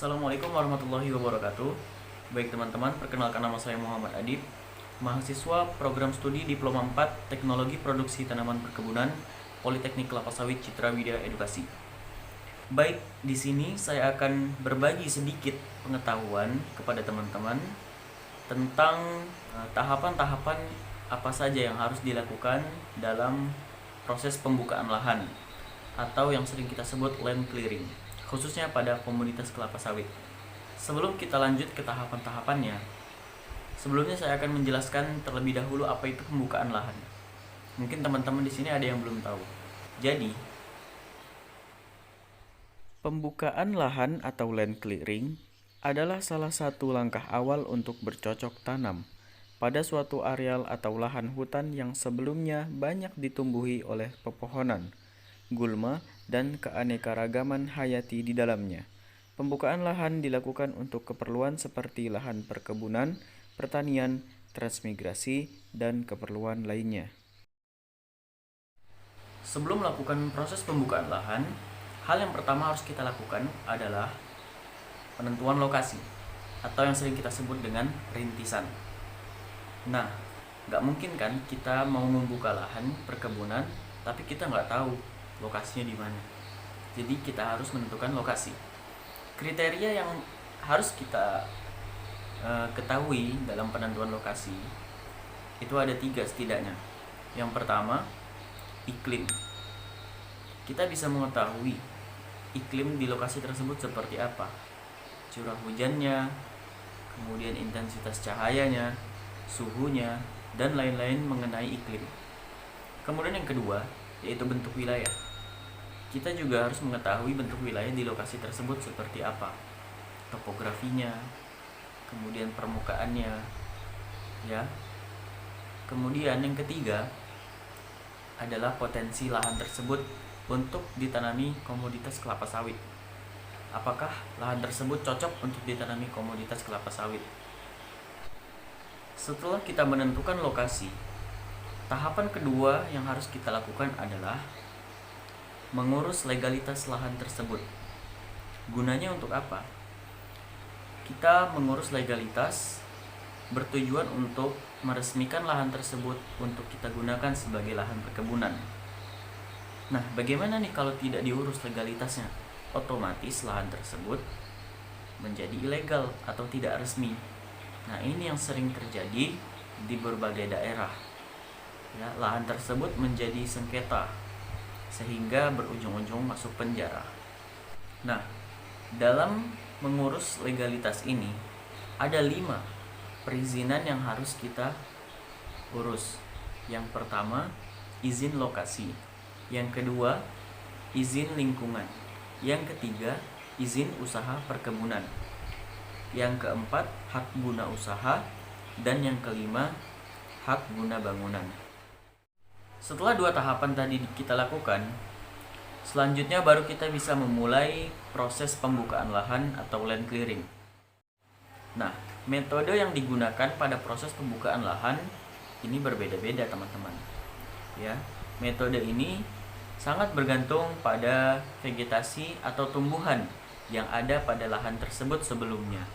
Assalamualaikum warahmatullahi wabarakatuh. Baik teman-teman, perkenalkan nama saya Muhammad Adib, mahasiswa program studi Diploma 4 Teknologi Produksi Tanaman Perkebunan Politeknik Kelapa Sawit Citra Widya Edukasi. Baik, di sini saya akan berbagi sedikit pengetahuan kepada teman-teman tentang tahapan-tahapan apa saja yang harus dilakukan dalam proses pembukaan lahan atau yang sering kita sebut land clearing, khususnya pada komunitas kelapa sawit. Sebelum kita lanjut ke tahapan-tahapannya, sebelumnya saya akan menjelaskan terlebih dahulu apa itu pembukaan lahan. Mungkin teman-teman di sini ada yang belum tahu. Jadi, pembukaan lahan atau land clearing adalah salah satu langkah awal untuk bercocok tanam pada suatu areal atau lahan hutan yang sebelumnya banyak ditumbuhi oleh pepohonan, gulma, dan keanekaragaman hayati di dalamnya. Pembukaan lahan dilakukan untuk keperluan seperti lahan perkebunan, pertanian, transmigrasi, dan keperluan lainnya. Sebelum melakukan proses pembukaan lahan, hal yang pertama harus kita lakukan adalah penentuan lokasi, atau yang sering kita sebut dengan rintisan. Nah, nggak mungkin kan kita mau membuka lahan perkebunan, tapi kita nggak tahu lokasinya di mana. Jadi kita harus menentukan lokasi. Kriteria yang harus kita ketahui dalam penentuan lokasi itu ada 3 setidaknya. Yang pertama, iklim. Kita bisa mengetahui iklim di lokasi tersebut seperti apa, curah hujannya, kemudian intensitas cahayanya, suhunya, dan lain-lain mengenai iklim. Kemudian yang kedua, yaitu bentuk wilayah. Kita juga harus mengetahui bentuk wilayah di lokasi tersebut seperti apa, topografinya, kemudian permukaannya, ya. Kemudian yang ketiga adalah potensi lahan tersebut untuk ditanami komoditas kelapa sawit. Apakah lahan tersebut cocok untuk ditanami komoditas kelapa sawit? Setelah kita menentukan lokasi, tahapan kedua yang harus kita lakukan adalah mengurus legalitas lahan tersebut. Gunanya untuk apa? Kita mengurus legalitas bertujuan untuk meresmikan lahan tersebut untuk kita gunakan sebagai lahan perkebunan. Nah, bagaimana nih kalau tidak diurus legalitasnya? Otomatis lahan tersebut menjadi ilegal atau tidak resmi. Nah, ini yang sering terjadi di berbagai daerah. Ya, lahan tersebut menjadi sengketa sehingga berujung-ujung masuk penjara. Nah, dalam mengurus legalitas ini ada 5 perizinan yang harus kita urus. Yang pertama, izin lokasi. Yang kedua, izin lingkungan. Yang ketiga, izin usaha perkebunan. Yang keempat, hak guna usaha. Dan yang kelima, hak guna bangunan. Setelah 2 tahapan tadi kita lakukan, selanjutnya baru kita bisa memulai proses pembukaan lahan atau land clearing. Nah, metode yang digunakan pada proses pembukaan lahan ini berbeda-beda, teman-teman. Ya, metode ini sangat bergantung pada vegetasi atau tumbuhan yang ada pada lahan tersebut sebelumnya.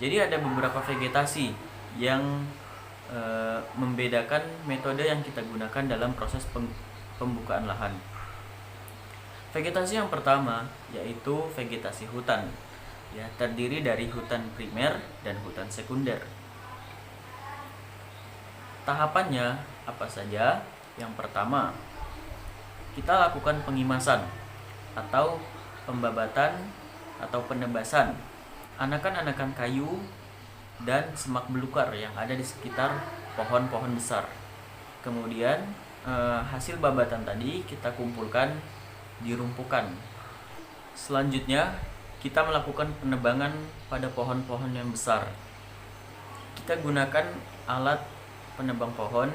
Jadi ada beberapa vegetasi yang membedakan metode yang kita gunakan dalam proses pembukaan lahan. Vegetasi yang pertama yaitu vegetasi hutan, ya, terdiri dari hutan primer dan hutan sekunder. Tahapannya apa saja? Yang pertama, kita lakukan pengimasan atau pembabatan atau penebasan anakan-anakan kayu dan semak belukar yang ada di sekitar pohon-pohon besar. Kemudian hasil babatan tadi kita kumpulkan di rumpukan. Selanjutnya kita melakukan penebangan pada pohon-pohon yang besar. Kita gunakan alat penebang pohon,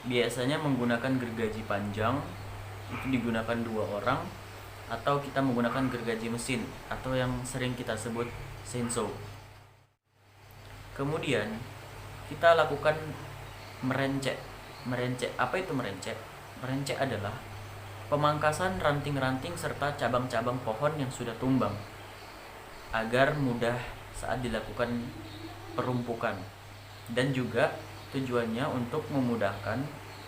biasanya menggunakan gergaji panjang, itu digunakan 2 orang, atau kita menggunakan gergaji mesin atau yang sering kita sebut chainsaw. Kemudian kita lakukan merencek. Apa itu merencek? Merencek adalah pemangkasan ranting-ranting serta cabang-cabang pohon yang sudah tumbang agar mudah saat dilakukan perumpukan, dan juga tujuannya untuk memudahkan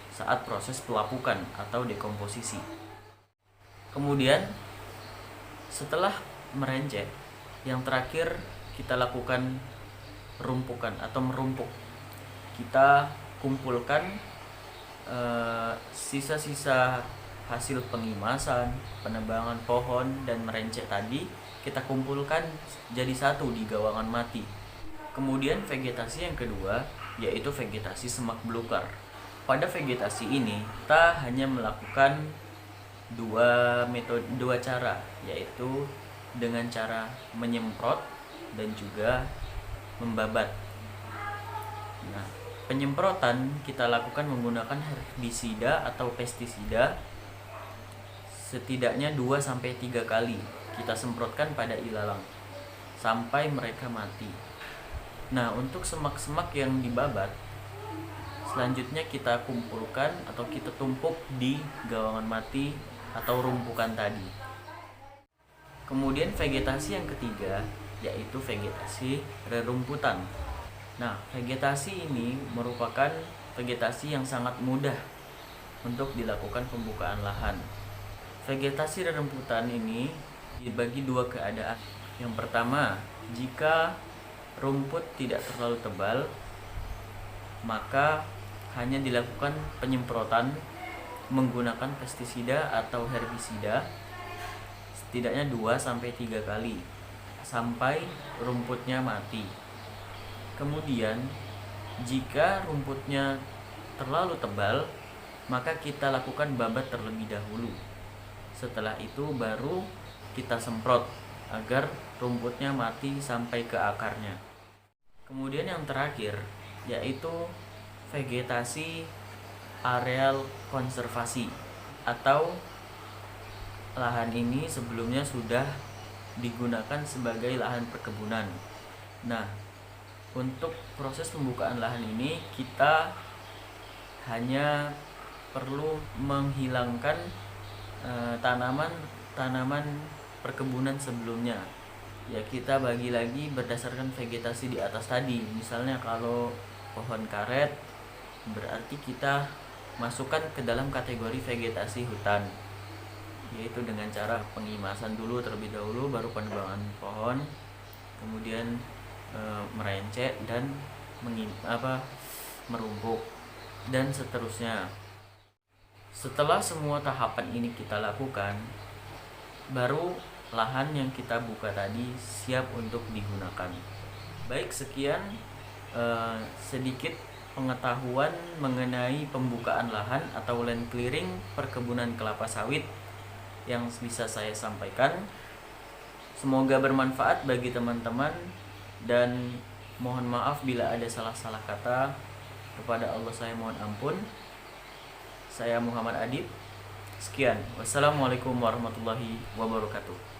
saat proses pelapukan atau dekomposisi. Kemudian setelah merencet, yang terakhir kita lakukan rumpukan atau merumpuk. Kita kumpulkan sisa-sisa hasil pengimasan, penebangan pohon dan merencet tadi, kita kumpulkan jadi satu di gawangan mati. Kemudian vegetasi yang kedua yaitu vegetasi semak belukar. Pada vegetasi ini kita hanya melakukan dua cara, yaitu dengan cara menyemprot dan juga membabat. Nah, penyemprotan kita lakukan menggunakan herbisida atau pestisida setidaknya 2-3 kali kita semprotkan pada ilalang sampai mereka mati. Nah, untuk semak-semak yang dibabat, selanjutnya kita kumpulkan atau kita tumpuk di gawangan mati atau rumpukan tadi. Kemudian vegetasi yang ketiga yaitu vegetasi rerumputan. Nah, vegetasi ini merupakan vegetasi yang sangat mudah untuk dilakukan pembukaan lahan. Vegetasi rerumputan ini dibagi dua keadaan. Yang pertama, jika rumput tidak terlalu tebal, maka hanya dilakukan penyemprotan menggunakan pestisida atau herbisida setidaknya 2-3 kali sampai rumputnya mati. Kemudian jika rumputnya terlalu tebal, maka kita lakukan babat terlebih dahulu. Setelah itu baru kita semprot agar rumputnya mati sampai ke akarnya. Kemudian yang terakhir yaitu vegetasi areal konservasi, atau lahan ini sebelumnya sudah digunakan sebagai lahan perkebunan. Nah, untuk proses pembukaan lahan ini kita hanya perlu menghilangkan tanaman perkebunan sebelumnya. Ya, kita bagi lagi berdasarkan vegetasi di atas tadi. Misalnya kalau pohon karet, berarti kita masukkan ke dalam kategori vegetasi hutan, yaitu dengan cara pengimasan dulu terlebih dahulu, baru penebangan pohon, kemudian merencet dan merumpuk dan seterusnya. Setelah semua tahapan ini kita lakukan, baru lahan yang kita buka tadi siap untuk digunakan. Baik, sekian sedikit pengetahuan mengenai pembukaan lahan atau land clearing perkebunan kelapa sawit yang bisa saya sampaikan. Semoga bermanfaat bagi teman-teman, dan mohon maaf bila ada salah-salah kata. Kepada Allah saya mohon ampun. Saya Muhammad Adib. Sekian. Wassalamualaikum warahmatullahi wabarakatuh.